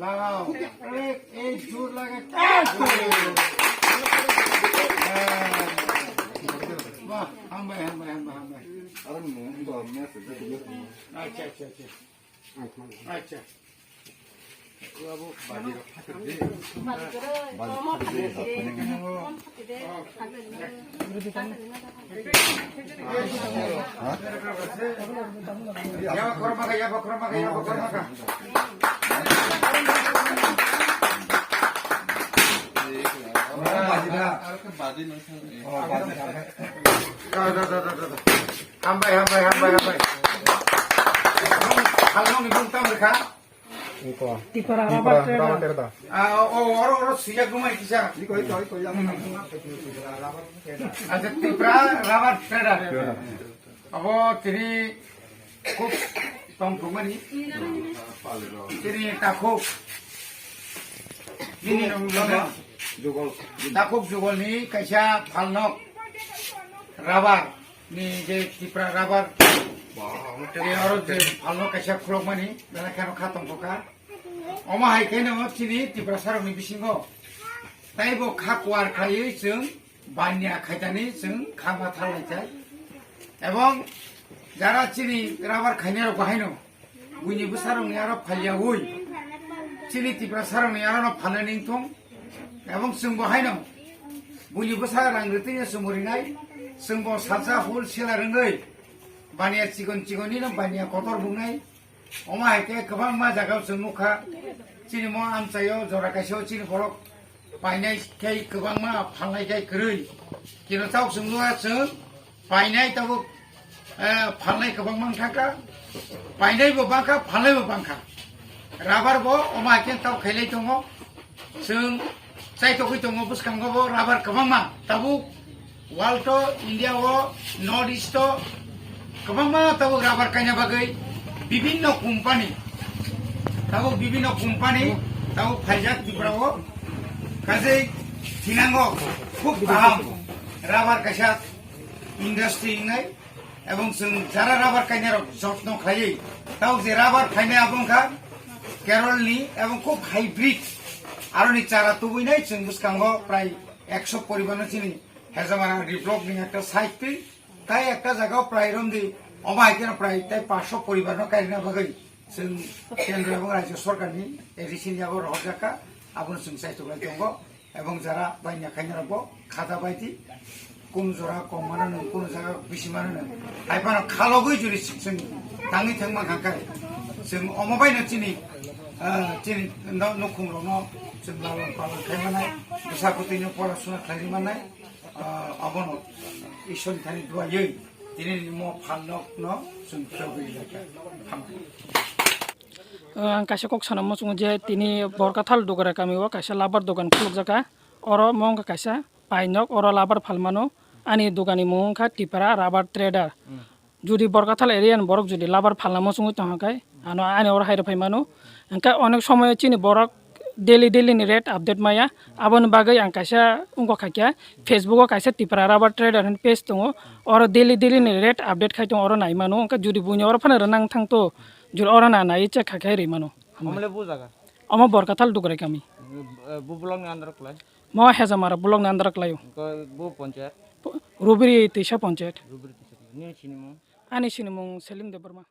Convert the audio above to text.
লাগাও এই জোর লাগে বাহ হামবাই হামবাই হামবাই হামবাই আচ্ছা আচ্ছা আচ্ছা আচ্ছা বাবু Hambai, hambai, hambai, hambai. Kalau ni pun tahu mereka. Tipara rabat trader. Orang sejak rumah kisah. Ada tipra rabat trader. Abo tiri kuk tongkrong ni. Tiri takuk. Ini nama. Takuk jugol ni kaisa falnok rabar ni je tipra rabar ni orang je falnok kaisa krok mani dana kano khatong poka oma hai kene chini tipra sarong ni bisingo taibo khakwar khai jeng banya khaitani jeng khama thalai jai ebong jara chini rabar khainero bahaino buini bu sarong ni aro phalya hui chini tipra sarong ni aro phalani thong এবং जों बहायनो बुलिबो सारांगोतै सुमुरिनाय जों ब साजा हुल सेला रोङै बानिया chicken चिकननि न बानिया cutter बुंनाय अमा हायके गोबां मा जागाव जों नुखा चिनि म आमचायाव जरा कासेयाव चिनि बरक बायनाय खाय गोबां मा फाननाय खाय गोरै किनो जाव जों नुआ जों बायनाय ताबो फाननाय गोबां मान थाका बायनायबो बांखा फाननायबो बांखा राबारबो अमा हायके ताव खायलाय दङ जों Saya tu kita ngobus kang ngobo rabar kemang ma, tabu world to India wo North East to kemang ma tabu rabar kanya bagai bibinno company, tabu bibinno company tabu Faizat Tipra wo, kaze tinango খুব paham rabar kasat industry ini, এবং যারা rubber কাইনার যত্ন খাই তাও যে rubber খাইনে আপনখা কেরলনি এবং খুব হাইব্রিড আর নি চারা তুবুই নাই जों বুসকাঙ্গ প্রায় 100 পরিমাণে চিনি হেজামারা ডেভেলপমেন্ট একটা সাইটে তাই একটা জায়গাও প্রায় রমদি অমাইকেন প্রায় তাই 500 পরিমাণে কাইনা বাগৈ जों কেন্দ্র এবং রাজ্য সরকারনি রিসিন জাগো রজাকা আপন जों সাইটবাই দङ এবং যারা বাইনা খাইনারবো খাতা বাইতি কোন জরা কম মানো কোন জায়গা বেশি মানো আইপানো খালগৈ জুরি जों थाङै थांमा खांखाय जों अमाबायनो चिनि चिनि नखुमरनो जों लालन पालन खालामनाय गसापतिनो परासुना खालामनाय अबनो इसोरनि थानि दुआयै दिनैनि म फाननक न जों प्रबैलाका हामबाय आं कासे कक सानाम मसुङ जे तिनी बरकाथाल दगरा कामिवा कासे लाबार दगान खुलक जाका अर मंग कासे पाइनक अर लाबार फालमानो आनी दगानी मुंखा टिपरा राबार ट्रेडर जुदि बरकाथाल एरियान बरक जुदि लाबार फालना मसुङ तहकाय आनो आनी अर हाइर फाइमानो अंका अनेक समय चिनि बरक डेली नि रेट अपडेट माया आबन बागै आं कासे उंको खाकिया फेसबुक कासे टिपरा राबार ट्रेडर हन पेज दङ अर डेली नि रेट अपडेट खाइतो अर नाइमानो अंका जुदि बुनि अर फान रनां थांतो जुर अर ना नाइ चेक खाखाय रिमानो हमले बु जागा अम बरकाथाल दुगरे कामी बु ब्लॉक नि अंदर क्लाय म हेजामारा ब्लॉक नि अंदर क्लायो बु पंचायत रुबिरी तेसा पंचायत रुबिरी तेसा नि सिनिमु आनी सिनिमु सेलिम देबरमा